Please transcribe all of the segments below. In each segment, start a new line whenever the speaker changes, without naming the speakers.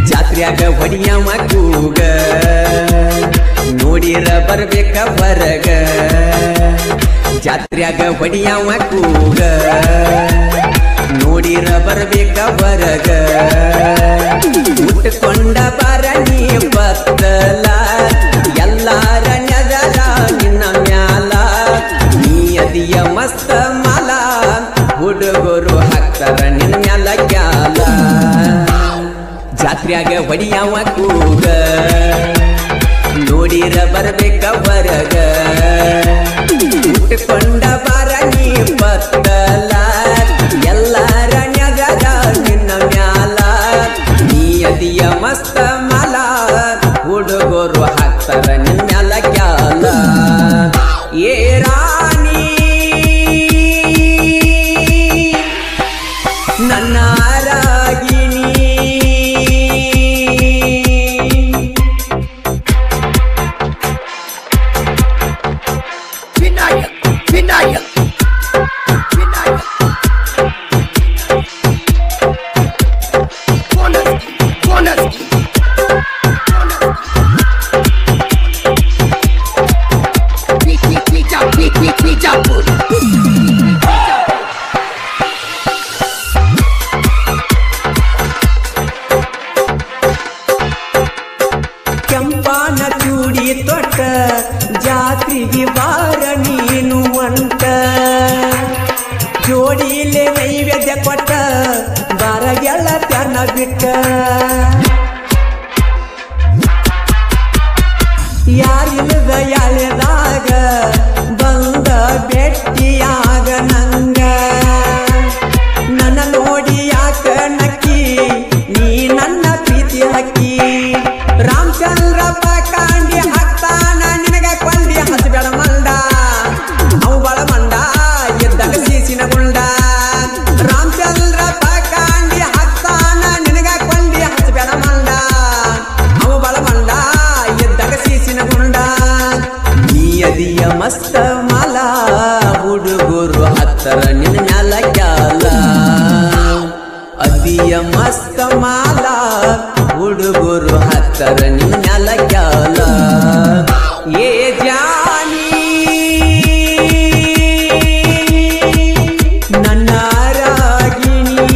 ಜಾತ್ರ್ಯಾಗ ಹೊಡಿಯವ ಕೂಗ ನೋಡಿರ ಬರ್ಬೇಕ ಹೊರಗ ಜಾತ್ರ್ಯಾಗ ಹೊಡಿಯವ ಕೂಗ ನೋಡಿರ ಬರ್ಬೇಕ ಹೊರಗ ಉಟ್ಕೊಂಡ ಬರ ನೀ ಬತ್ತಲ ಎಲ್ಲಾರ ನೆದರ ನಿನ್ನ ಮ್ಯಾಲ ನೀ ಅದಿಯ ಮಸ್ತ ಮಾಲ ಹುಡುಗರು ಹಾಕ್ತಾರ ನಿನ್ನ ಮ್ಯಾಲ ಕ್ಯಾಲ ಜಾತ್ರ್ಯಾಗ ಹೊಡಿಯವ ಕೂಗ ನೋಡಿರ ಬರ್ಬೇಕ ಹೊರಗ ಉಟ್ಕೊಂಡ ಬರ ನೀ ಬತ್ತಲ ಎಲ್ಲಾರ ನೆದರ ನಿನ್ನ ಮ್ಯಾಲ ನೀ ಅದಿಯ ಮಸ್ತ ಮಾಲ ಹುಡುಗರು ಹಾಕ್ತಾರ ನಿನ್ನ ಮ್ಯಾಲ ಕ್ಯಾಲ ಏ ರಾಣಿ ನನ್ನ ರಾಗಿಣಿ ಕೆಂಪಾನ ಚೂಡಿ ತೊಟ್ಟ ಜಾತ್ರೆಗೆ ಬಾರ ನೀನು ಅಂಟ ಜೋಡಿಲೆ ನೈವೇದ್ಯ ಕೊಟ್ಟ ಬಾರ ಗೆಳತ್ಯನ ಬಿಟ್ಟ ಯಾರಿಲ್ಲದ ಯಾಳೆದಾಗ ಬಂದ ಭೇಟಿಯಾಗ ನಂಗ ನನ್ನ ನೋಡಿ ಯಾಕ ನಕ್ಕಿ ನೀ ನನ್ನ ಪ್ರೀತಿ ಹಕ್ಕಿ ರಾಮಚಂದ್ರಪ್ಪ ಕಾಂಡಿ ಹಾಕ್ತಾನ ನಿನಗ ಕೊಂಡಿ ಹಸಬೇಡ ಮಂಡ ಅವು ಬಳ ಮಂಡ ಎದ್ದಾಗ ಸೀಸಿನ ಗುಂಡ ರಾಮಚಂದ್ರಪ್ಪ ಕಾಂಡಿ ಹಾಕ್ತಾನ ನಿನಗ ಕೊಂಡಿ ಹಸಬೇಡ ಮಂಡ ಅವು ಬಳ ಮಂಡ ಎದ್ದಾಗ ಸೀಸಿನ ಗುಂಡ ನೀ ಅದಿಯ ಮಸ್ತ ಮಾಲ ಹುಡುಗರು ಹತ್ತರ ನಿನ್ನ ಮ್ಯಾಲ ಕ್ಯಾಲ ಅದಿಯ ಮಸ್ತ ಮಾಲ ಹುಡುಗರು ಹತ್ತರ ನಿನ್ನ ಮ್ಯಾಲ ಕ್ಯಾಲ ಏ ಜಾನಿ ನನ್ನ ರಾಗಿಣಿ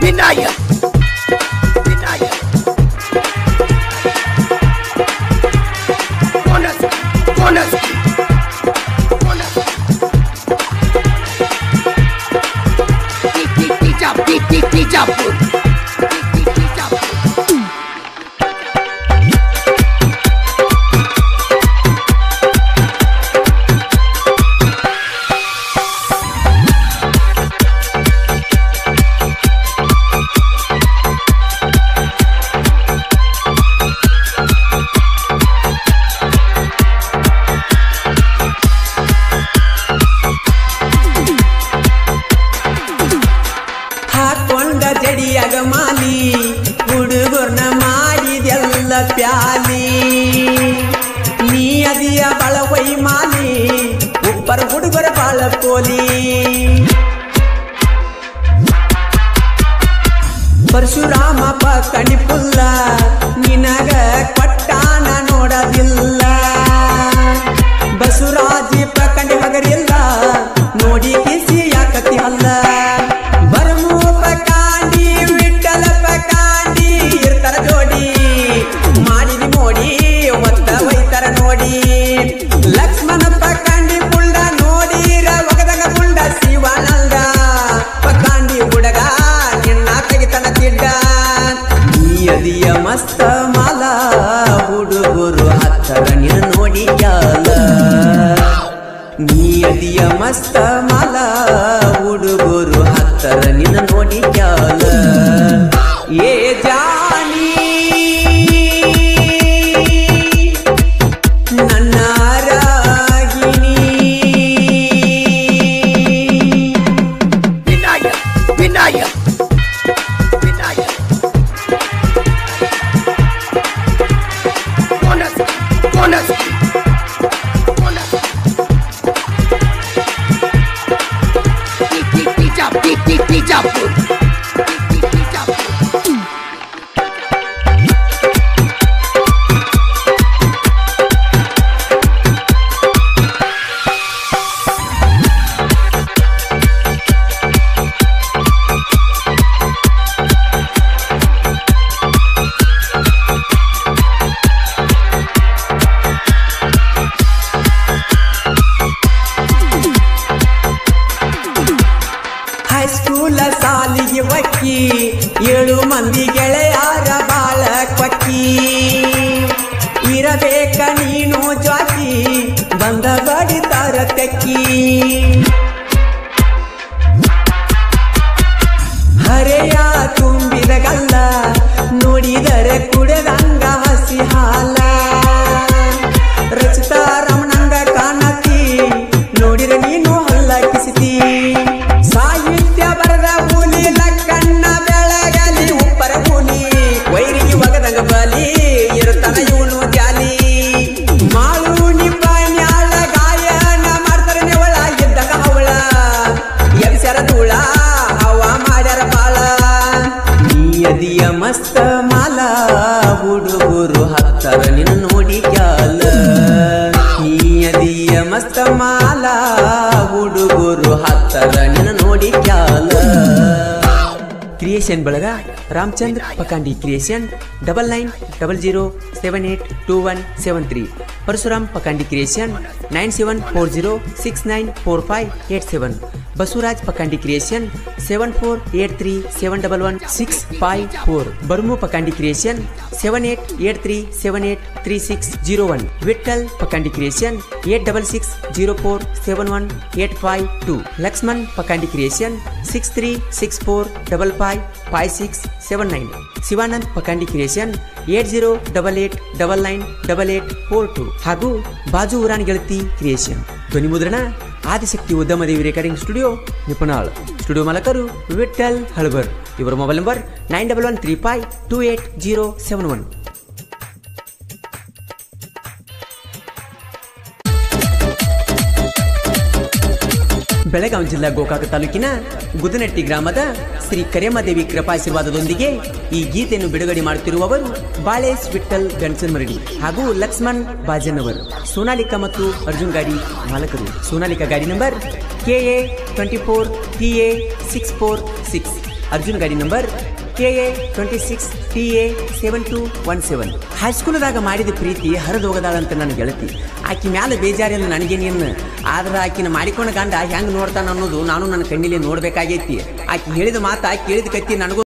ವಿನಾಯಕ ಹಾಕೊಂಡ ಜಡಿಯಾಗ ಮಾಲಿ ಹುಡುಗರ್ನ ಮಾಡಿದೆಲ್ಲ ಪ್ಯಾಲಿ ನೀ ಅದಿಯ ಬಾಳ ವೈ ಮಾಲಿ ಉಪ್ಪರ ಹುಡುಗರ ಬಾಳ ಪೋಲಿ ಪರಶುರಾಮಪ್ಪ ಕಣಿಪುಲ್ಲ ನಿನಗ ಕೊಟ್ಟಾನ ನೋಡದಿಲ್ಲ ಬಸವರಾಜಿ ಪಕಂಡಿ ಹಗರಿಲ್ಲ ನೋಡಿ ಕಿಸಿ ಯಾಕತಿ ಅಲ್ಲ ಬರಮೂಪ ಕಾಂಡಿ ವಿಠಲ ಪಕಾಂಡಿ ಇರ್ತಾರ ಜೋಡಿ ಮಾಡಿದಿ ಮೋಡಿ ಒತ್ತ ವೈತರ ನೋಡಿ ಲಕ್ಷ್ಮಣಪ್ಪ ಕಾಂಡಿ ಪುಂಡ ನೋಡಿರ ಒಗದಂಗ ಪುಂಡ ಶಿವಾನಂದ ಪಕಾಂಡಿ ಹುಡುಗ ನಿನ್ನ ತೆಗಿತನ ತಿಡ್ಡ ನೀ ಅದಿಯ ಮಸ್ತ ಮಾಲ ಹುಡುಗರು ಹತ್ತರ ನಿನ್ನ ನೋಡಿ ಕ್ಯಾಲ ನೀ ಅದಿಯ ಮಸ್ತ ಮಾಲ ಹುಡುಗರು ಹೈಸ್ಕೂಲ ಸಾಲಿಗೆ ಒಕ್ಕಿ 7 ಮಂದಿ ಗೆಳೆಯಾರ ಬಾಳ ಕೊಕ್ಕಿ ಇರಬೇಕ ನೀನು ಜ್ವಾಕಿ ಬಂದ ಬಡಿತಾರ ತೆಕ್ಕಿ ಹರೆಯ ತುಂಬಿದ ಗಲ್ಲ ನೋಡಿದರೆ ಕುಡದಂಗ ಹಸಿ ಹಾಲ ರಚಿತಾ ರಮಣಂಗ ಕಾಣತಿ ನೋಡಿರ ನೀನು ಹಲ್ಲ ಕಿಸಿತಿ ಸಾಹಿತ್ಯ ಬರದ ಹುಲಿ ಲಕ್ಕಣ್ಣ ಬೆಳಗಲಿ ಉಪ್ಪರ ಹುಲಿ ವೈರಿಗೆ ಒಗದಂಗ ಬಲಿ ಇರುತ್ತಾನ ಇವನು ಜಾಲಿ ಮಾಳು ನಿಬ್ಬಾಣ್ಯಾಳ ಗಾಯನ ಮಾಡ್ತಾರೆ ನೆವಳ ಇದ್ದಾಗ ಅವಳ ಎಬ್ಸರ ಧೂಳ ಹವ ಮಾಡ್ಯಾರ ಬಾಳ ನೀಯದಿಯ ಮಸ್ತ ಮಾಲ ಹುಡುಗರು ಹತ್ತರ ನಿನ್ನ ನೋಡಿ ಕ್ಯಾಲ ನೀಯದಿಯ ಮಸ್ತ ಮಾಲ ಹುಡುಗರು ಹತ್ತರ ನಿನ್ನ ನೋಡಿ ಕ್ಯಾಲ ಕ್ರಿಯೇಷನ್ ಬಳಗ Ramachandra Pakandi creation 9900782173 Parashuram Pakandi creation 9740694587 Basavaraj Pakandi creation 7483711654 Barmu Pakandi creation 7883783601 Vithal Pakandi creation 8660471852 Laxman Pakandi creation 6364555679 Shivanand Pakandi creation 8088998842 ಹಾಗೂ ಬಾಜು ಉರಾನ್ ಗೆಳತಿ ಕ್ರಿಯೇಷನ್ ಧ್ವನಿ ಮುದ್ರಣ ಆದಿಶಕ್ತಿ ಉದ್ಯಮದೇವಿ ರೆಕಾರ್ಡಿಂಗ್ ಸ್ಟುಡಿಯೋ ನಿಪುಣಾಳ್ ಸ್ಟುಡಿಯೋ ಮಾಲಕರು ವಿಠಲ್ ಹಳಬರ್ ಇವರ ಮೊಬೈಲ್ ನಂಬರ್ 9113528071 ಬೆಳಗಾವಿ ಜಿಲ್ಲಾ ಗೋಕಾಕ ತಾಲೂಕಿನ ಗುದನಟ್ಟಿ ಗ್ರಾಮದ ಶ್ರೀ ಕರೇಮದೇವಿ ಕೃಪಾಶೀರ್ವಾದದೊಂದಿಗೆ ಈ ಗೀತೆಯನ್ನು ಬಿಡುಗಡೆ ಮಾಡುತ್ತಿರುವವರು ಬಾಳೇಶ್ ವಿಠಲ್ ಗಣಸನ್ಮರಡಿ ಹಾಗೂ ಲಕ್ಷ್ಮಣ್ ಬಾಜನ್ನವರು ಸೋನಾಲಿಕಾ ಮತ್ತು ಅರ್ಜುನ್ ಗಾಡಿ ಮಾಲಕರು ಸೋನಾಲಿಕಾ ಗಾಡಿ ನಂಬರ್ KA24TA646 ಅರ್ಜುನ್ ಗಾಡಿ ನಂಬರ್ KA26TA7217 ಹೈಸ್ಕೂಲದಾಗ ಮಾಡಿದ ಪ್ರೀತಿ ಹರಿದೋಗದಾಳಂತ ನನ್ನ ಗೆಳತಿ ಆಕಿ ಮ್ಯಾಲ ಬೇಜಾರಿಲ್ಲ ನನಗೇನೇನು ಆದ್ರೆ ಆಕಿನ ಮಾಡಿಕೊಂಡ ಗಂಡ ಹೆಂಗ್ ನೋಡ್ತಾನ ಅನ್ನೋದು ನಾನು ನನ್ನ ಕಣ್ಣಿಲೆ ನೋಡ್ಬೇಕಾಗೈತಿ ಆಕಿ ಹೇಳಿದ ಮಾತ ಕೇಳಿದ ಕತ್ತಿ ನನಗೂ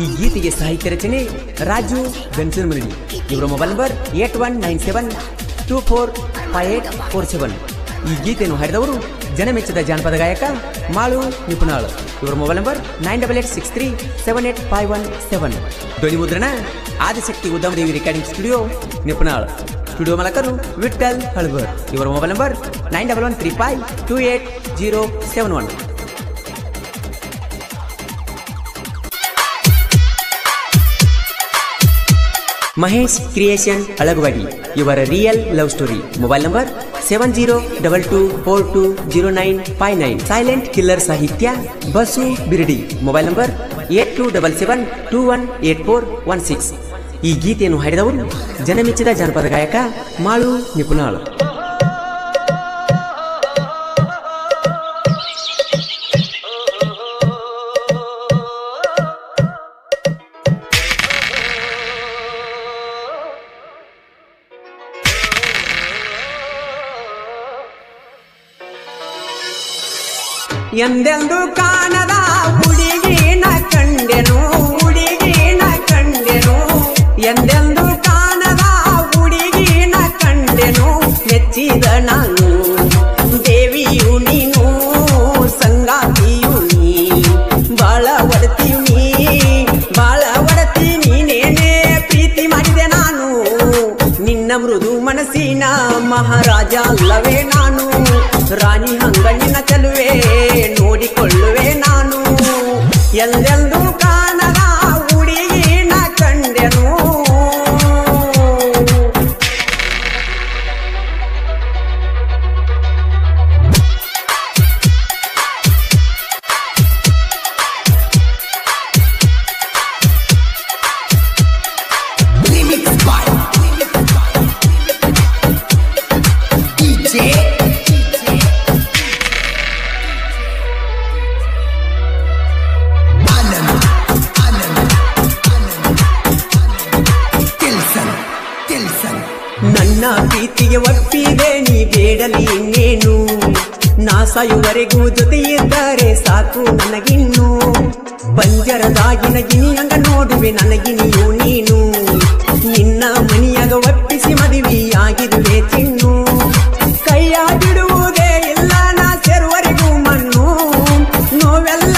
ಈ ಗೀತೆಗೆ ಸಾಹಿತ್ಯ ರಚನೆ ರಾಜು ಬೆನ್ಸನ್ಮರಡಿ. ಇವರ ಮೊಬೈಲ್ ನಂಬರ್ 8197245847. ಈ ಗೀತೆಯನ್ನು ಹಾಡಿದವರು ಜನಮೆಚ್ಚಿದ ಜಾನಪದ ಗಾಯಕ ಮಾಳು ನಿಪುಣಾಳ್. ಇವರ ಮೊಬೈಲ್ ನಂಬರ್ 9883785117. ಧ್ವನಿ ಮುದ್ರಣ ಆದಿಶಕ್ತಿ ಉದ್ಯಮದೇವಿ ರೆಕಾರ್ಡಿಂಗ್ ಸ್ಟುಡಿಯೋ ನಿಪುಣಾಳ್. ಸ್ಟುಡಿಯೋ ಮಾಲಕರು ವಿಠಲ್ ಹಳಬರ್. ಇವರ mobile number 9113528071. Mahesh creation Alagawadi. ಇವರ real love story. Mobile number 7022420959. Silent killer ಸಾಹಿತ್ಯ ಬಸು ಬಿರಡಿ. Mobile number 8277218416. ಈ ಗೀತೆಯನ್ನು ಹಾಡಿದವರು ಜನಮೆಚ್ಚಿದ ಜಾನಪದ ಗಾಯಕ ಮಾಳು ನಿಪುಣಾಳ್. ಎಂದೆಂದು ಕಾಣದ ಹುಡುಗಿನ ಕಂಡೆನು, ಹುಡುಗಿನ ಕಂಡೆನು. ಎಂದೆಂದು ಕಾಣದ ಹುಡುಗಿನ ಕಂಡೆನು. ಮೆಚ್ಚಿದ ನಾನು ದೇವಿಯು ನೀನು, ಸಂಗಾತಿಯು ನೀ, ಬಾಳ ಒಡತೀವಿ ಬಾಳ ಒಡತಿ ನೀನೇನೆ. ಪ್ರೀತಿ ಮಾಡಿದೆ ನಾನು ನಿನ್ನ ಮೃದು ಮನಸ್ಸಿನ ಮಹಾರಾಜ ಅಲ್ಲವೇ ನಾನು. ರಾಣಿ ಹಂಗಣ್ಣಿನ ಚಲುವೆ ನೋಡಿಕೊಳ್ಳುವೆ ನಾನು. ಎಲ್ಲೆಂದು ಕಾಣದ ಹುಡುಗಿನ ಕಂಡೆನು. ನನ್ನ ಪ್ರೀತಿಗೆ ಒಪ್ಪಿದೆ ನೀ ಬೇಡಲಿ ಇನ್ನೇನು. ನಾ ಸಾಯುವರೆಗೂ ಜೊತೆ ಇದ್ದರೆ ಸಾಕು ನನಗಿನ್ನು. ಪಂಜರದಾಗಿನ ಗಿನಿಯಂಗ ನೋಡುವೆ ನನಗಿನಿಯು ನೀನು. ನಿನ್ನ ಮನಿಯಾಗ ಒಪ್ಪಿಸಿ ಮದುವೆಯಾಗಿರುವೆ ಚಿನ್ನು. ಕೈಯ ಬಿಡುವುದೇ ಇಲ್ಲ ನಾ ಸೇರುವರೆಗೂ ಮಣ್ಣು. ನೋವೆಲ್ಲ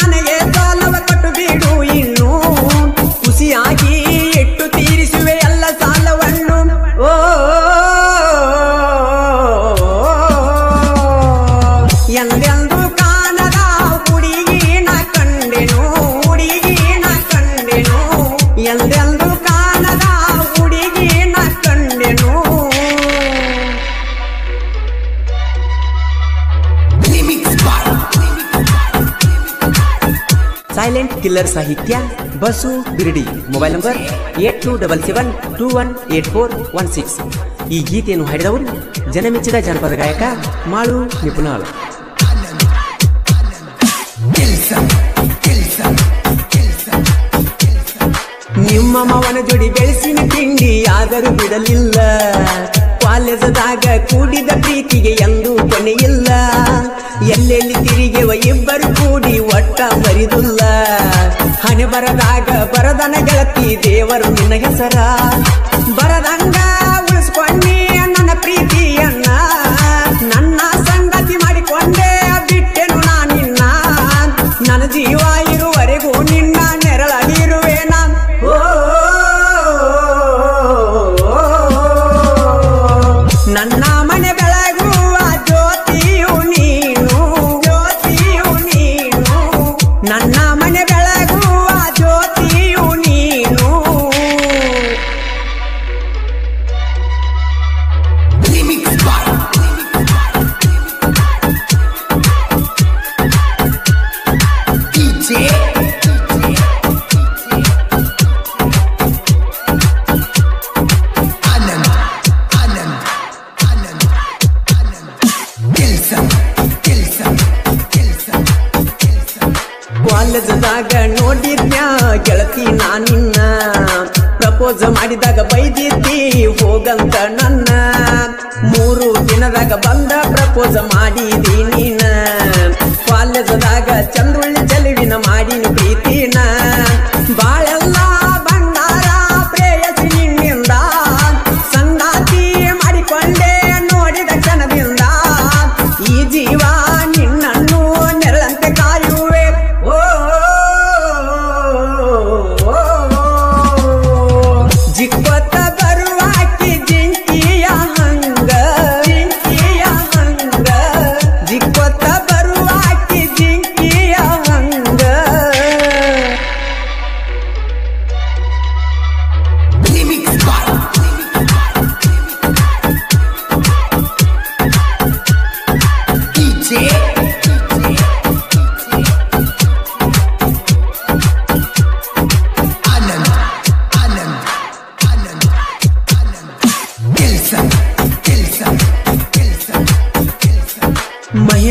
ನನಗೆ ಸಾಲವ ಕೊಟ್ಟು ಬಿಡು ಇನ್ನು. ಖುಷಿಯಾಗಿ ಇಟ್ಟು ತೀರಿಸುವೆ ಎಲ್ಲ ಸಾಲವನ್ನು. ಓ ಎಂದೆಂದು ಕಾಣದ ಹುಡುಗಿನ ಕಂಡೆನು, ಹುಡುಗಿನ ಕಂಡೆನು. ಎಂದೆಂದು ಕಾಣದ ಹುಡುಗಿನ ಕಂಡೆನು. ಸೈಲೆಂಟ್ ಕಿಲ್ಲರ್ ಸಾಹಿತ್ಯ ಬಸು ಬಿರಡಿ. Mobile number 8277218416. ಈ ಗೀತೆಯನ್ನು ಹಾಡಿದವರು ಜನಮೆಚ್ಚಿದ ಜಾನಪದ ಗಾಯಕ ಮಾಳು ನಿಪುಣಾಳ್. ನಿಮ್ಮ ಮಾವನ ಜೋಡಿ ಬೆಳೆಸಿನ ತಿಂಡಿ ಆದರೂ ಬಿಡಲಿಲ್ಲ. ಕಾಲೇಜದಾಗ ಕೂಡಿದ ಪ್ರೀತಿಗೆ ಎಂದೂ ಕೊನೆಯಿಲ್ಲ. ಎಲ್ಲೆಲ್ಲಿ ತಿರುಗೆವ ಇಬ್ಬರು ಕೂಡಿ ಒಟ್ಟ ಮರಿದುಲ್ಲ. ಹಣೆ ಬರದಾಗ ಬರದನ ಗೆಳತಿ ದೇವರು ನಿನ್ನ ಹೆಸರ. ಬರದಂಗ ಉಳಿಸ್ಕೊಂಡಿ ನನ್ನ ಪ್ರೀತಿಯನ್ನ. ನನ್ನ ಸಂಗತಿ ಮಾಡಿಕೊಂಡೆ ಬಿಟ್ಟೆನು ನಾನಿನ್ನ. ನನ್ನ ಜೀವ ಇರುವರೆಗೂ ನಿನ್ನ ನೆರಳಾಗಿರುವೆ ನಾನು. ನನ್ನ ಮನೆ ಬೆಳಗುವ ಜ್ಯೋತಿಯು ನೀನು, ಜ್ಯೋತಿಯು ನೀನು. ನನ್ನ ಮನೆ ಬೆಳಗುವ ಜ್ಯೋತಿಯು ನೀನು. ಕಾಲೇಜದಾಗ ನೋಡಿದ್ನ್ಯಾ ಗೆಳತಿ ನಾನಿನ್ನ. ಪ್ರಪೋಸ್ ಮಾಡಿದಾಗ ಬೈದಿದ್ದಿ ಹೋಗಂತ ನನ್ನ. 3 ದಿನದಾಗ ಬಂದ ಪ್ರಪೋಸ್ ಮಾಡಿದಿ ನೀನ. ಕಾಲೇಜದಾಗ ಚಂದ್ರುಳ್ಳಿ ಚೆಲುವಿನ ಮಾಡಿನ ಪ್ರೀತಿನ.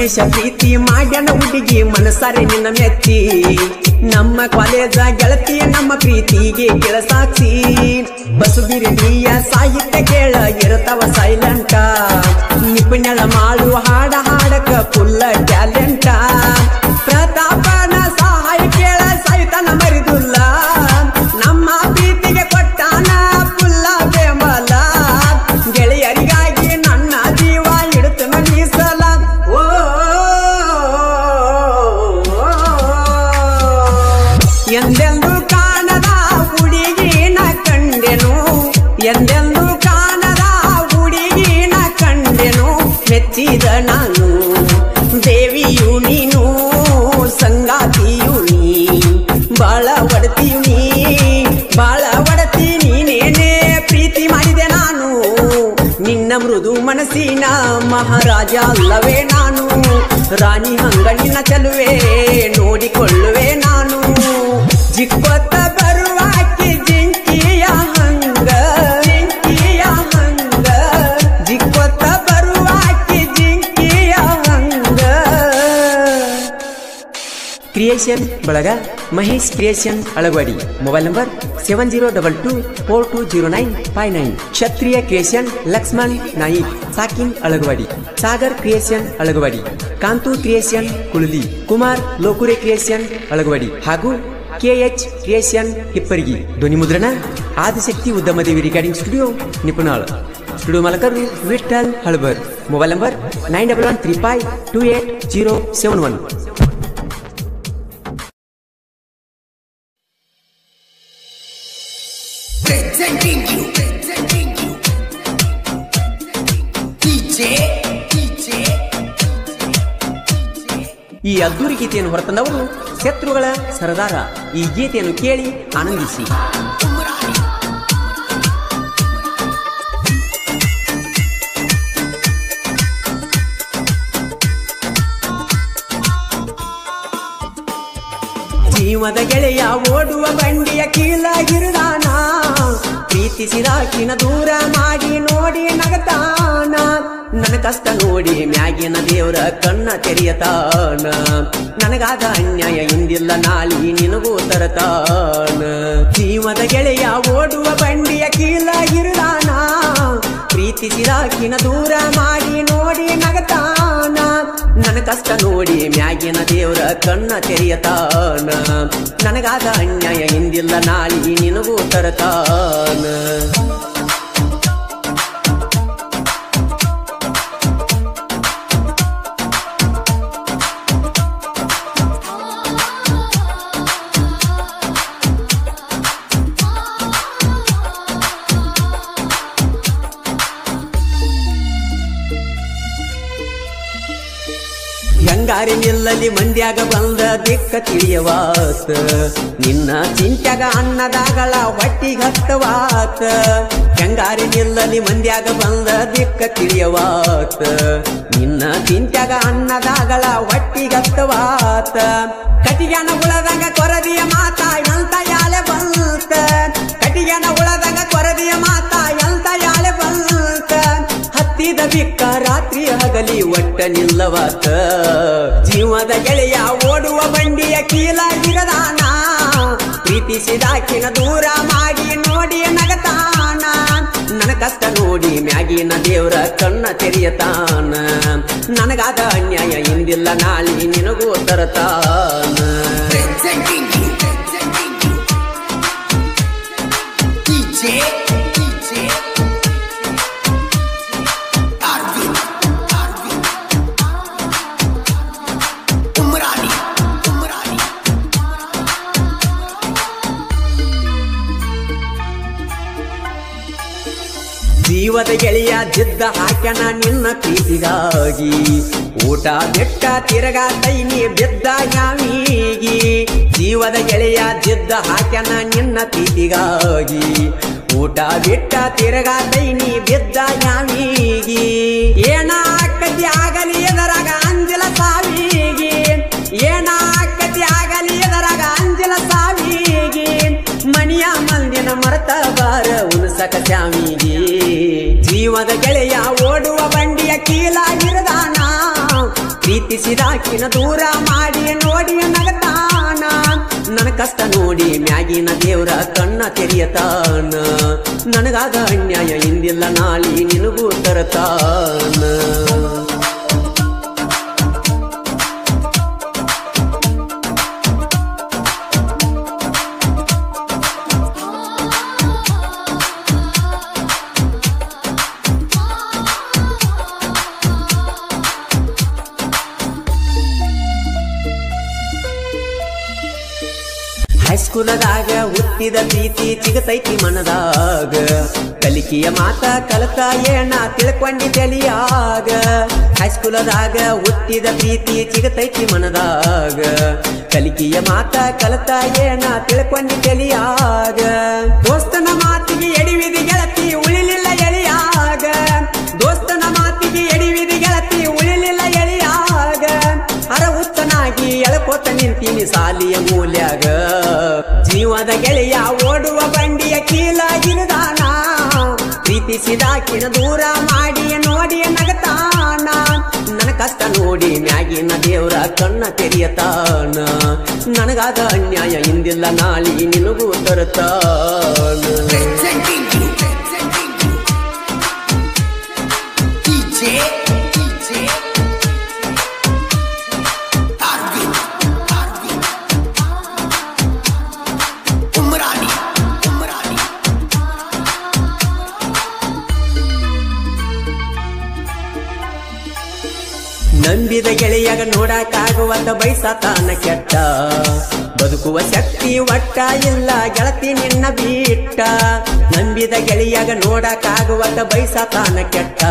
ಮಹೇಶ ಪ್ರೀತಿ ಮಾಡ್ಯಾನ ಹುಡುಗಿ ಮನಸಾರೆ ನಿನ್ನ ಮೆಚ್ಚಿ ನಮ್ಮ ಕಾಲೇಜ ಗೆಳತಿ ನಮ್ಮ ಪ್ರೀತಿಗೆ ಕೆಳಸಾಕ್ಷಿ ಬಸುಗಿರಿಯ ಸಾಹಿತ್ಯ ಕೇಳ ಇರತವ ಸೈಲೆಂಟ ನಿಪುಣಳ ಮಾಡು ಹಾಡ ಹಾಡಕ ಫುಲ್ಲ ಟ್ಯಾಲೆಂಟ ಪ್ರತಾಪನ ಸಹಾಯ ಕೇಳ ಸಾಹಿತ್ಯನ ಮರಿದುಲ್ಲ ನಮ್ಮ ಪ್ರೀತಿಗೆ ಕೊಟ್ಟಾನ ಫುಲ್ಲ ಬೆಂಬಲ ಗೆಳೆಯರಿಗಾಗಿ ನನ್ನ ಜೀವ ಇಡುತ್ತ ಮೀಸಲ ಓ ಎಂದೆಂದು ಕಾಣದ ಹುಡುಗಿನ ಕಂಡೆನು ಎಂದೆಂದು ಕಾಣದ ಹುಡುಗಿನ ಕಂಡೆನು ಮೆಚ್ಚಿದ ನಾನು ದೇವಿಯು ನೀನು ಸಂಗಾತಿಯು ನೀ ಬಾಳ ಒಡತಿಯು ನೀ ಬಾಳ ಒಡತಿ ನೀನೇನೆ ಪ್ರೀತಿ ಮಾಡಿದೆ ನಾನು ನಿನ್ನ ಮೃದು ಮನಸ್ಸಿನ ಮಹಾರಾಜ ಅಲ್ಲವೇ ನಾನು ರಾಣಿ ಹಂಗ ನಿನ್ನ ಚೆಲುವೆ ನೋಡಿಕೊಳ್ಳುವೆ ನಾನು ಜಿಕ್ಕೊತ್ತ ಬರುವಾಕಿ ಜಿಂಕಿಯ ಹಂಗ ಜಿಕ್ಕೊತ್ತ ಬರುವಾಕಿ ಜಿಂಕಿಯ ಹಂಗ ಕ್ರಿಯೇಷನ್ ಬಳಗ Mahesh creation Alagawadi mobile number 7022420959 Kshatriya creation Laxman Naik ಸಾಕಿನ್ Alagawadi Sagar creation Alagawadi Kantu creation Kulali Kumar Lokure creation Alagawadi ಹಾಗೂ KH ಕ್ರಿಯೇಷನ್ ಹಿಪ್ಪರಿಗಿ ಧ್ವನಿ ಮುದ್ರಣ Adishakti ಉದ್ಯಮದೇವಿ recording studio Nipanal studio ಮಾಲಕರು Vithal Halabar mobile number 9135288071
Presenting you DJ
ಈ ಅದ್ದೂರಿ ಗೀತೆಯನ್ನು ಹೊರತಂದವರು ಶತ್ರುಗಳ ಸರದಾರ ಈ ಗೀತೆಯನ್ನು ಕೇಳಿ ಆನಂದಿಸಿ ಜೀವದ ಗೆಳೆಯ ಓಡುವ ಬಂಡಿಯ ಕೀಳಾಗಿರುದಾನ ಪ್ರೀತಿಸಿದಾಕಿನ ದೂರ ಮಾಡಿ ನೋಡಿ ನಗತಾನ ನನ್ನ ಕಷ್ಟ ನೋಡಿ ಮ್ಯಾಗಿನ ದೇವರ ಕಣ್ಣ ತೆರೆಯತಾನ ನನಗಾದ ಅನ್ಯಾಯ ಇಂದಿಲ್ಲ ನಾಳಿ ನಿನಗೂ ತರತಾನ ಜೀವದ ಗೆಳೆಯ ಓಡುವ ಬಂಡಿಯ ಕೀಳಾಗಿರುದಾನ ಪ್ರೀತಿಸಿದಾಕಿನ ದೂರ ಮಾಡಿ ನೋಡಿ ನಗತಾನ ನನ್ನ ಕಷ್ಟ ನೋಡಿ ಮ್ಯಾಗಿನ ದೇವರ ಕಣ್ಣ ತೆರೆಯತಾನ ನನಗಾದ ಅನ್ಯಾಯ ಇಂದಿಲ್ಲ ನಾಳಿ ನಿನಗೂ ತರತಾನ ಹೆಂಗಾರಿ ನಿಲ್ಲಲಿ ಮಂದ್ಯಾಗ ಬಂದ ದಿಕ್ಕ ತಿಳಿಯವಾತ ನಿನ್ನ ಚಿಂತ್ಯಾಗ ಅನ್ನದಾಗಳ ಹೊಟ್ಟಿಗತ್ತವಾತ ಹೆಂಗಾರಿ ನಿಲ್ಲಲಿ ಮಂದ್ಯಾಗ ಬಂದ ದಿಕ್ಕ ತಿಳಿಯವಾತ ನಿನ್ನ ಚಿಂತ್ಯಾಗ ಅನ್ನದಾಗಳ ಹೊಟ್ಟಿಗತ್ತವಾತ ಕಟಿಗನ ಉಳದಂಗ ಕೊರದಿಯ ಮಾತ ಎಂತ ಯಾಳೆ ಬಂತ ಕಟಿಗನ ಉಳದಂಗ ಕೊರದಿಯ ಮಾತ ಎಂತ ಯಾಳೆ ಬಂತ ಹತ್ತಿದ ಬಿಕ್ಕ ರಾತ್ರಿ ಹಗಲಿ ಒಟ್ಟ ನಿಲ್ಲವಾತ ಜೀವದ ಗೆಳೆಯ ಓಡುವ ಬಂಡಿಯ ಕೀಲಾಗಿರದಾನ ಪ್ರೀತಿಸಿದಾಕಿನ ದೂರ ಮಾಡಿ ನೋಡಿ ನಗತಾನ ನನ್ನ ಕಷ್ಟ ನೋಡಿ ಮ್ಯಾಗಿನ ದೇವರ ಕಣ್ಣ ತೆರೆಯತಾನ ನನಗಾದ ಅನ್ಯಾಯ ಇಂದಿಲ್ಲ ನಾಳಿ ನಿನಗೂ ತರತಾನ ಜೀವದ ಗೆಳೆಯ ಜಿದ್ದ ಹಾಕ್ಯನ ನಿನ್ನ ಪ್ರೀತಿಗಾಗಿ ಊಟ ಬೆಟ್ಟ ತಿರಗಾತೈನಿ ಬಿದ್ದ ಯಾವಿಗಿ ಜೀವದ ಗೆಳೆಯ ಜಿದ್ದ ಹಾಕ್ಯನ ನಿನ್ನ ಪ್ರೀತಿಗಾಗಿ ಊಟ ಬಿಟ್ಟ ತಿರಗಾತೈನಿ ಬಿದ್ದ ಯಾವಿಗಿ ಏನ ಆಕತಿ ಆಗಲಿ ಎದರಾಗ ಅಂಜಲ ಸಾವಿಗಿ ಏನ ಆಕತಿ ಆಗಲಿ ಎದರಾಗ ಅಂಜಲ ಸಾವಿಗಿ ಮಣಿಯ ಮಂದಿನ ಮರತ ಬಾರ ಉಣಸಕ ಶ್ಯಾಮಿಗಿ ಜೀವದ ಗೆಳೆಯ ಓಡುವ ಬಂಡಿಯ ಕೀಲಾಗಿರದಾನ ಪ್ರೀತಿ ಪ್ರೀತಿಸಿದಾಕಿನ ದೂರ ಮಾಡಿ ನೋಡಿ ನಗತಾನ ನನ್ನ ಕಷ್ಟ ನೋಡಿ ಮ್ಯಾಗಿನ ದೇವ್ರ ಕಣ್ಣ ತೆರೆಯತಾನ ನನಗಾದ ಅನ್ಯಾಯ ಇಂದಿಲ್ಲ ನಾಳಿ ನಿನಗೂ ತರತಾನ ಹೈಸ್ಕೂಲದಾಗ ಹುಟ್ಟಿದ ಪ್ರೀತಿ ಸಿಗತೈತಿ ಮನದಾಗ ಕಲಿಕೆಯ ಮಾತ ಕಲತ ಏನ ತಿಳ್ಕೊಂಡಿ ತಲಿಯಾಗ ಹೈಸ್ಕೂಲದಾಗ ಹುಟ್ಟಿದ ಪ್ರೀತಿ ಸಿಗತೈತಿ ಮನದಾಗ ಕಲಿಕೆಯ ಮಾತ ಕಲತ ಏನ ತಿಳ್ಕೊಂಡಿ ತಲಿಯಾಗ ದೋಸ್ತನ ಮಾತಿಗೆ ಎಡಿವಿದಿ ಗೆಳತಿ ಉಳಿಲಿಲ್ಲ ಎಳಿಯಾಗ ದೋಸ್ತನ ಮಾತಿಗೆ ಎಡಿವಿದಿ ಗೆಳತಿ ಉಳಿಲಿಲ್ಲ ಎಳಿಯಾಗ ಅರಹುತ್ತನಾಗಿ ಎಳಕೋತ ನಿಂತೀನಿ ಸಾಲಿಯ ಮೂಲ್ಯಾಗ ಜೀವದ ಗೆಳೆಯ ಓಡುವ ಬಂಡಿಯ ಕೀಲಾಗಿರದಾನ ಪ್ರೀತಿಸಿದಾಕಿನ ದೂರ ಮಾಡಿ ನೋಡಿ ನಗತಾನ ನನ್ನ ಕಷ್ಟ ನೋಡಿ ಮ್ಯಾಗಿನ ದೇವ್ರ ಕಣ್ಣ ತೆರೆಯತಾನ ನನಗಾದ ಅನ್ಯಾಯ ಇಂದಿಲ್ಲ ನಾಳಿ ನಿನಗೂ ತರತಾನ ನಂಬಿದ ಗೆಳೆಯಾಗ ನೋಡಕ್ಕಾಗುವಂತ ಬಯಸತಾನ ಕೆಟ್ಟ ಬದುಕುವ ಶಕ್ತಿ ಒಟ್ಟ ಇಲ್ಲ ಗೆಳತಿ ನಿನ್ನ ಬಿಟ್ಟ ನಂಬಿದ ಗೆಳೆಯಾಗ ನೋಡಕ್ಕಾಗುವಂತ ಬಯಸತಾನ ಕೆಟ್ಟ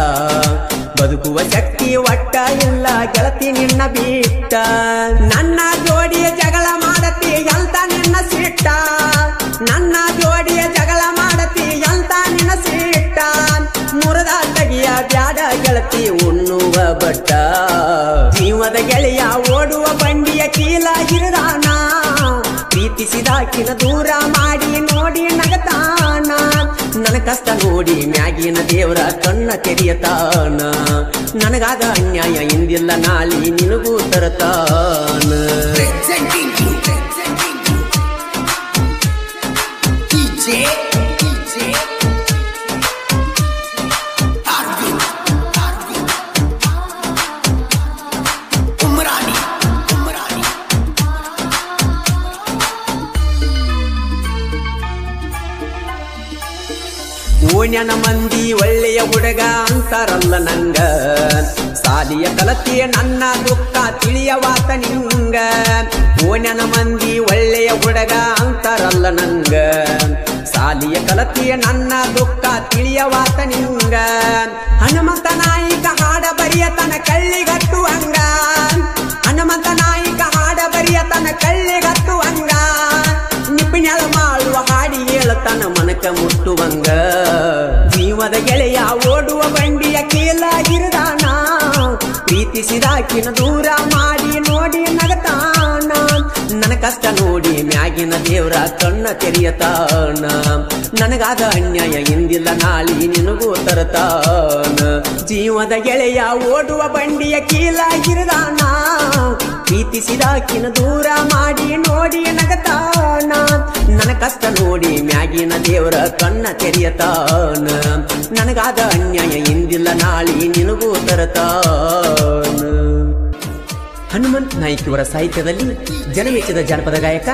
ಬದುಕುವ ಶಕ್ತಿ ಒಟ್ಟ ಇಲ್ಲ ಗೆಳತಿ ನಿನ್ನ ಬಿಟ್ಟ ನನ್ನ ಜೋಡಿಯ ಜಗಳ ಮಾಡತಿ ಎಂತ ನಿನ್ನ ಸಿಟ್ಟ ನನ್ನ ಜೋಡಿಯ ಜಗಳ ಮಾಡತಿ ಎಂತ ನಿನ್ನ ಸಿಟ್ಟ ಮುರದ ತಗಿಯ ಬ್ಯಾಡ ಗೆಳತಿ ಉಣ್ಣುವ ಬಟ್ಟ ಜೀವದ ಗೆಳೆಯ ಓಡುವ ಬಂಡಿಯ ಕೀಲಾಗಿರದಾನ ಪ್ರೀತಿಸಿದಾಕಿನ ದೂರ ಮಾಡಿ ನೋಡಿ ನಗತಾನ ನನ್ನ ಕಷ್ಟ ನೋಡಿ ಮ್ಯಾಗಿನ ದೇವರ ಕಣ್ಣ ತೆರೆಯತಾನ ನನಗಾದ ಅನ್ಯಾಯ ಇಂದಿಲ್ಲ ನಾಳಿ ನಿನಗೂ ತರತಾನ ಓಣ್ಯನ ಮಂದಿ ಒಳ್ಳೆಯ ಹುಡುಗ ಅಂತಾರಲ್ಲ ನಂಗ ಸಾಲಿಯ ಕಲತಿಯ ನನ್ನ ದುಃಖ ತಿಳಿಯವಾತ ನಿಂಗ ಓಣ್ಯನ ಮಂದಿ ಒಳ್ಳೆಯ ಹುಡುಗ ಅಂತಾರಲ್ಲ ನಂಗ ಸಾಲಿಯ ಕಲತಿಯ ನನ್ನ ದುಃಖ ತಿಳಿಯವಾತ ನಿಂಗ ಹನುಮಂತ ನಾಯಿಕ ಹಾಡ ಬರಿಯತನ ಕಳ್ಳಿಗಟ್ಟುವಂಗ ಹನುಮಂತ ನಾಯಿಕ ಹಾಡ ಬರಿಯತನ ಕಳ್ಳಿಗಟ್ಟುವಂಗ ನಿಪಿಣಳ ಮಾಡುವ ಹಾಡಿ ಹೇಳತನ ಮನಕ ಮುಟ್ಟುವಂಗ ಜೀವದ ಗೆಳೆಯ ಓಡುವ ಬಂಡಿಯ ಕೀಲಾಗಿರದಾನ ಪ್ರೀತಿಸಿದಾಕಿನ ದೂರ ಮಾಡಿ ನೋಡಿ ನಗತಾನ ನನ್ನ ಕಷ್ಟ ನೋಡಿ ಮ್ಯಾಗಿನ ದೇವ್ರ ಕಣ್ಣ ತೆರೆಯತಾನ ನನಗಾದ ಅನ್ಯಾಯ ಇಂದಿಲ್ಲ ನಾಳಿ ನಿನಗೂ ತರತಾನ ಜೀವದ ಗೆಳೆಯ ಓಡುವ ಬಂಡಿಯ ಕೀಲಾಗಿರದಾನ ಪ್ರೀತಿಸಿದಾಕಿನ ದೂರ ಮಾಡಿ ನೋಡಿ ನಗತಾನ ನನ್ನ ಕಷ್ಟ ನೋಡಿ ಮ್ಯಾಗಿನ ದೇವರ ಕಣ್ಣ ತೆರೆಯತಾನ ನನಗಾದ ಅನ್ಯಾಯ ಇಂದಿಲ್ಲ ನಾಳಿ ನಿನಗೂ ತರತಾನ ಹನುಮಂತ್ ನಾಯ್ಕ ಇವರ ಸಾಹಿತ್ಯದಲ್ಲಿ ಜನಮೆಚ್ಚಿದ ಜಾನಪದ ಗಾಯಕ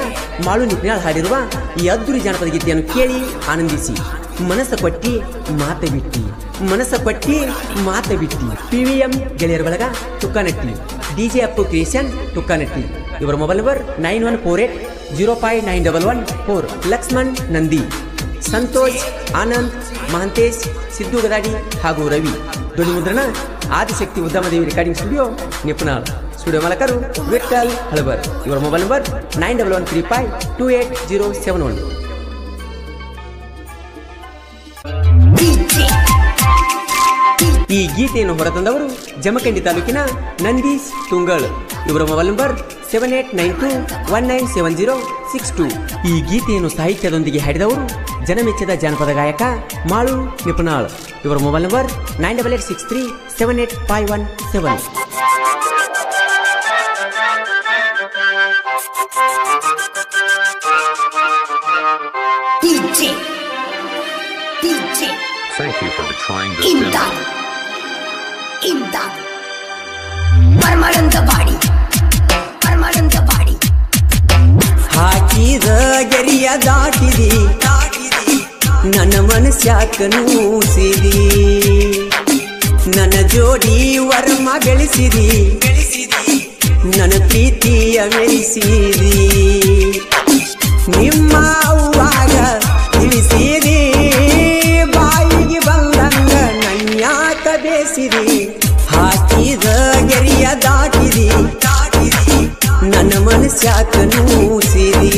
ಮಾಳು ನಿಪ್ನಾಳ್ ಹಾಡಿರುವ ಈ ಅದ್ದೂರಿ ಜಾನಪದ ಗೀತೆಯನ್ನು ಕೇಳಿ ಆನಂದಿಸಿ. ಮನಸ್ಸ ಕೊಟ್ಟಿ ಮಾತ ಬಿಟ್ಟಿ, ಮನಸ್ಸ ಕೊಟ್ಟಿ ಮಾತ ಬಿಟ್ಟಿ. PVM ಗೆಳೆಯರ ಬಳಗ ತುಕ್ಕನಟ್ಟಿ, DJ ಅಪ್ಪು ಕ್ರಿಯೇಷನ್ ತುಕ್ಕನಟ್ಟಿ. ಇವರ ಮೊಬೈಲ್ ನಂಬರ್ 9148059114. ಲಕ್ಷ್ಮಣ್ ನಂದಿ, ಸಂತೋಷ್, ಆನಂದ್, ಮಹಂತೇಶ್, ಸಿದ್ದು ಗದಾಡಿ ಹಾಗೂ ರವಿ. ಧ್ವನಿ ಮುದ್ರಣ ಆದಿಶಕ್ತಿ ಉದ್ಯಮದೇವಿ ರೆಕಾರ್ಡಿಂಗ್ ಸ್ಟುಡಿಯೋ ನಿಪುಣಾಳ್. ಸ್ಟುಡಿಯೋ ಮಾಲಕರು ವಿಠಲ್ ಹಳಬರ್. ಇವರ ಮೊಬೈಲ್ ನಂಬರ್ 9113528071. ಈ ಗೀತೆಯನ್ನು ಹೊರತಂದವರು ಜಮಖಂಡಿ ತಾಲೂಕಿನ ನಂದೀಶ್ ತುಂಗಳ್. ಇವರ ಮೊಬೈಲ್ ನಂಬರ್ 7892197062. ಈ ಗೀತೆಯನ್ನು ಸಾಹಿತ್ಯದೊಂದಿಗೆ ಹಾಡಿದವರು ಜನಮೆಚ್ಚಿದ ಜಾನಪದ ಗಾಯಕ ಮಾಳು ನಿಪುಣಾಳ್. ಇವರ mobile number 9886378517.
Thank you for trying this demo.
Imdad. Permanent body.
ಹಾಕಿದ ಗೆರಿಯ ದಾಟಿದಿ ನನ್ನ ಮನಸ್ಯಾಕ ನೂಸಿದಿ ನನ್ನ ಜೋಡಿ ವರ್ಮ ಬೆಳೆಸಿದಿ ನನ್ನ ಪ್ರೀತಿಯ ಮೆರೆಸಿದಿ ನಿಮ್ಮ ಅವ್ವಾಗ ತಿಳಿಸಿದಿ ಬಾಯಿಗೆ ಬಂದಂಗ ನನ್ಯಾಕ ಬೇಸಿದಿ ಹಾಕಿದ ಗೆರಿಯ ದಾಟಿದಿ ನನ್ನ ಮನಸ್ಯಾಕ ನೂಸಿದಿ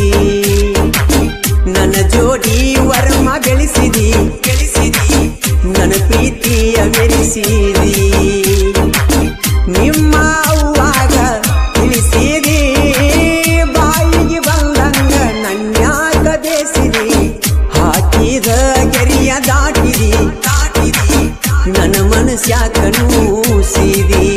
ನನ್ನ ಜೋಡಿ ವರ್ಮ ಬೆಳೆಸಿದಿ ನನ್ನ ಪ್ರೀತಿಯ ಮೆರೆಸಿದಿ ನಿಮ್ಮ ಅವ್ವಾಗ ತಿಳಿಸಿದಿ ಬಾಯಿಗೆ ಬಂದಂಗ ನನ್ಯಾಕ ಬೇಸಿದಿ ಹಾಕಿದ ಗೆರಿಯ ದಾಟಿದಿ ನನ್ನ ಮನಸ್ಯಾಕ ನೂಸಿದಿ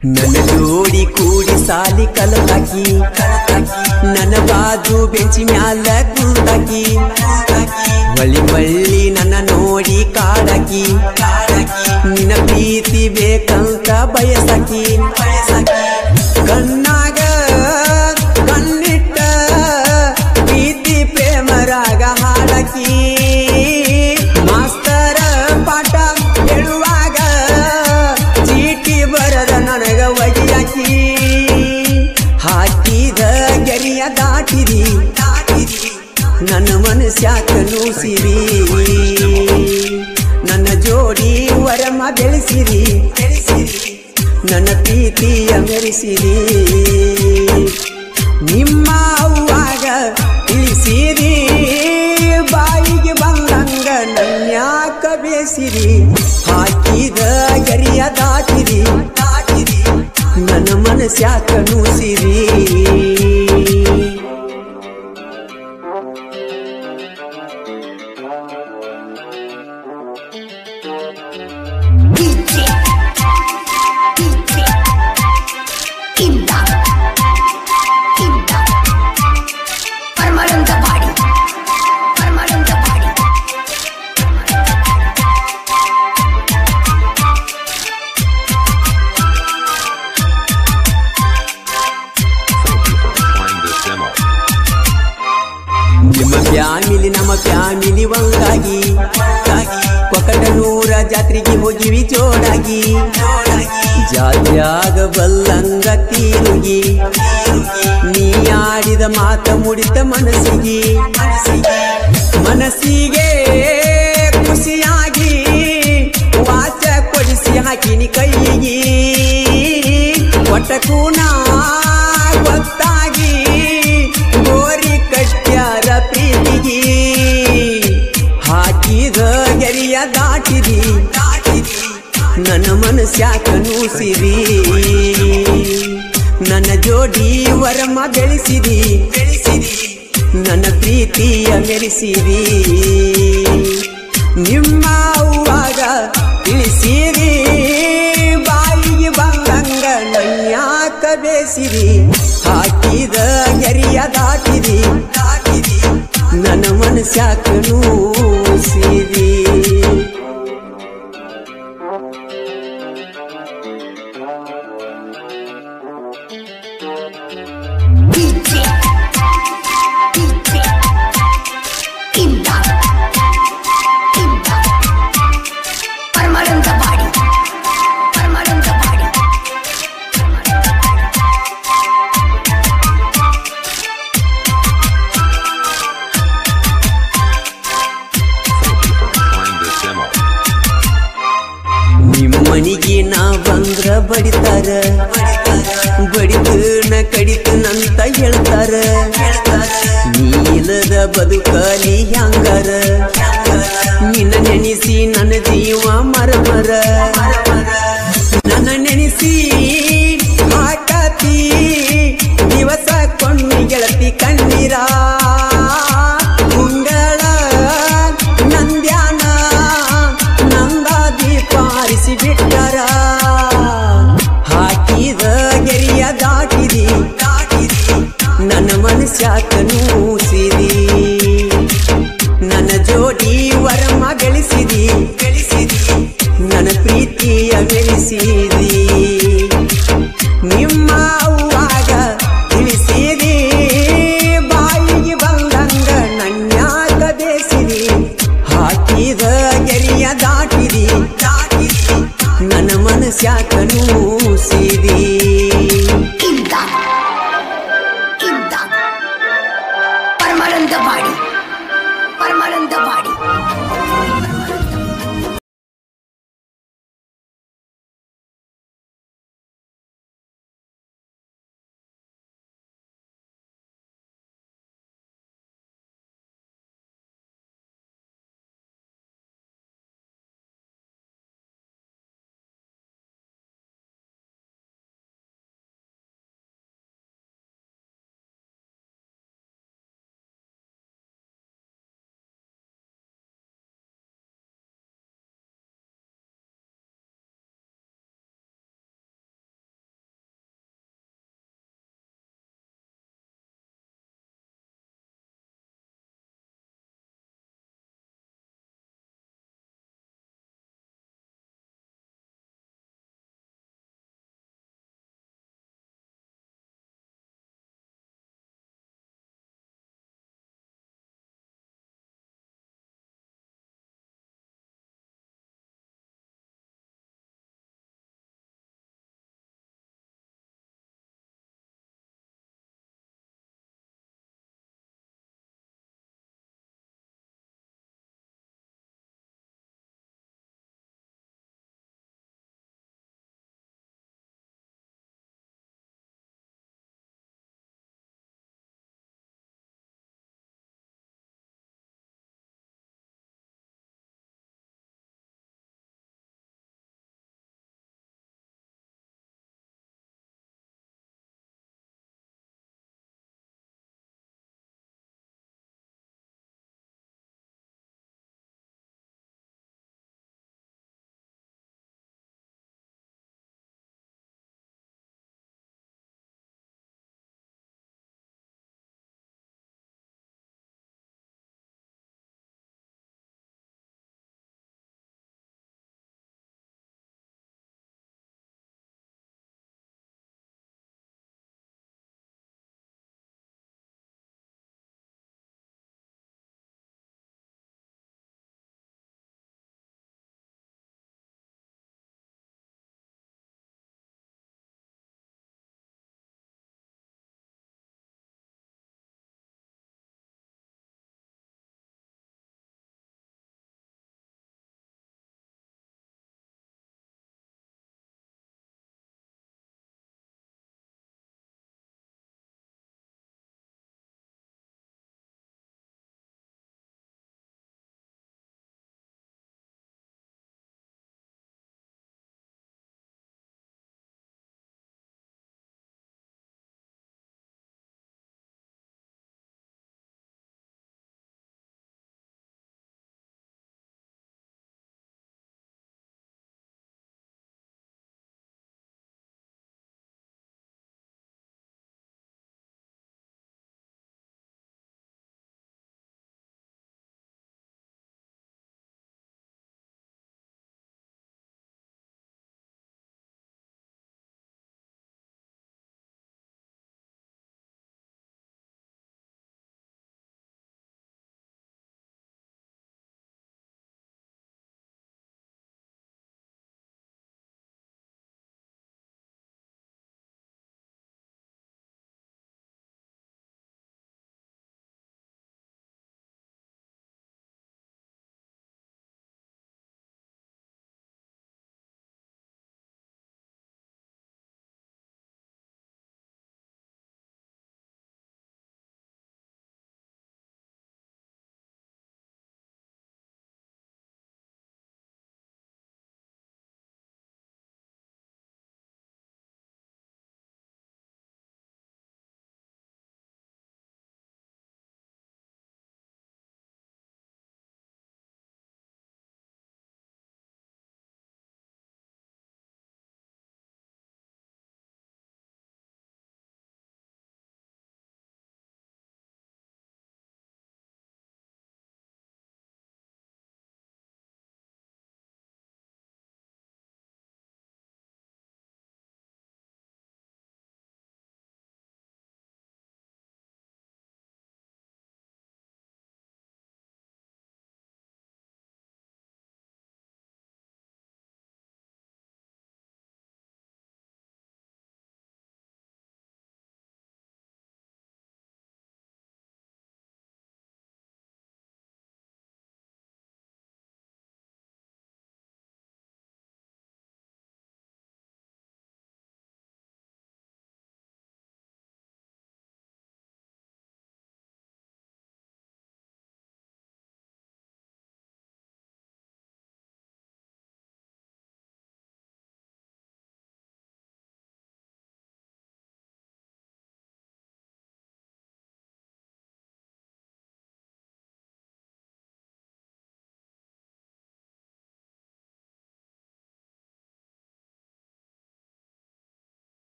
ನನ್ನ ಜೋಡಿ ಕೂಡಿ ಸಾಲಿ ಕಲತಾಕಿ ನನ್ನ ಬಾಜು ಬೆಂಚಿ ಮ್ಯಾಲ ಕುಂತಾಕಿ ಹೊಳ್ಳಿ ಮಳ್ಳಿ ನನ್ನ ನೋಡಿ ಕಾಡಾಕಿ ನಿನ್ನ ಪ್ರೀತಿ ಬೇಕಂತ ಬಯಸಾಕಿ ಕಣ್ಣಾಗ ಕಣ್ಣಿಟ್ಟ ಪ್ರೀತಿ ಪ್ರೇಮರಾಗ ಹಾಡಾಕಿ ಮಾಸ್ತರ ಪಾಠ ಹೇಳುವಾಗ ಚೀಟಿ ಬರದ ನನಗ ಒಗಿಯಾಕಿ ಹಾಕಿದ ಗೆರಿಯ ದಾಟಿದಿ ನನ್ನ ಮನಸ್ಯಾಕ ನೂಸಿರಿ ನನ್ನ ಜೋಡಿ ವರಮ ಬೆಳೆಸಿರಿ ನನ್ನ ಪ್ರೀತಿಯ ಮೆರೆಸಿರಿ ನಿಮ್ಮ ಅವ್ವಾಗ ತಿಳಿಸಿರಿ ಬಾಯಿಗೆ ಬಂದಂಗ ನನ್ಯಾಕ ಬೇಸಿರಿ ಹಾಕಿದ ಗೆರಿಯ ದಾಟಿರಿ ನನ್ನ ಮನಸ್ಯಾಕ ನೂಸಿರಿ ಫ್ಯಾಮಿಲಿ ನಮ್ಮ ಫ್ಯಾಮಿಲಿ ಒಂದಾಗಿ ಕೊಕಟನೂರ ಜಾತ್ರೆಗೆ ಹೋಗಿವಿ ಜೋಡಾಗಿ ಜಾತ್ಯಾಗ ಬಲ್ಲಂಗ ತೀರುಗಿ ನೀ ಆಡಿದ ಮಾತ ಮುಡಿತ ಮನಸ್ಸಿಗೆ ಖುಷಿಯಾಗಿ ವಾಚ ಕೊಡಿಸಿ ಹಾಕಿನಿ ಕೈಗಿ ಒಟ್ಟಕೂನ ಗೊತ್ತಾಗಿ ಗೋರಿ ಕಟ್ಟ್ಯಾರ ಪ್ರೀತಿಗಿ ಹಾಕಿದ ಗೆರಿಯ ದಾಟಿದಿ ನನ್ನ ಮನಸ್ಯಾಕ ನೂಸಿರಿ ನನ್ನ ಜೋಡಿ ವರಮ ಬೆಳೆಸಿದಿ ನನ್ನ ಪ್ರೀತಿಯ ಮೆರೆಸಿರಿ ನಿಮ್ಮ ಅವ್ವಾಗ ತಿಳಿಸಿರಿ ಬಾಯಿಗೆ ಬಂದಂಗ ನನ್ಯಾಕ ಬೇಸಿರಿ ಹಾಕಿದ ಗೆರಿಯ ದಾಟಿದಿ ನನ್ನ ಮನಸ್ಯಾಕ ನೂಸಿರಿ ಮನಿಗೆ ನಾ ಬಂದ್ರ ಬಡಿತಾರ ಬಡಿತನ ಕಡಿತನಂತ ಹೇಳ್ತಾರ ನೀಲದ ಬದುಕಲಿ ಹ್ಯಾಂಗಾರ ನಿನ್ನ ನೆನೆಸಿ ನನ್ನ ಜೀವ ಮರಮರ ನನ್ನ ನೆನೆಸಿ ಹಾಕತಿ ದಿವಸ ಕೊಂಡಿ ಗೆಳತಿ ಕಣ್ಣೀರ ಮುಂಗಳ ನಂದ್ಯಾನ ನಂದ ದೀಪ ಆರಿಸಿ ಬಿಟ್ಟರ ಹಾಕಿದ ಗೆರಿಯ ದಾಟಿದಿ ನನ್ನ ಮನಸ್ಯಾಕ ನೂಸಿದಿ ನನ್ನ ಜೋಡಿ ವರಮ ಗಳಿಸಿದಿ ನನ್ನ ಪ್ರೀತಿಯ ಬೆಳೆಸಿದಿ ನಿಮ್ಮ ಅವ್ವಾಗ ತಿಳಿಸಿದಿ ಬಾಯಿಗೆ ಬಂದಂಗ ನನ್ಯಾಕ ಬೇಸಿದಿ ಹಾಕಿದ ಗೆರಿಯ ದಾಟಿದಿ ನನ್ನ ಮನಸ್ಯಾಕ ನೂಸಿದಿ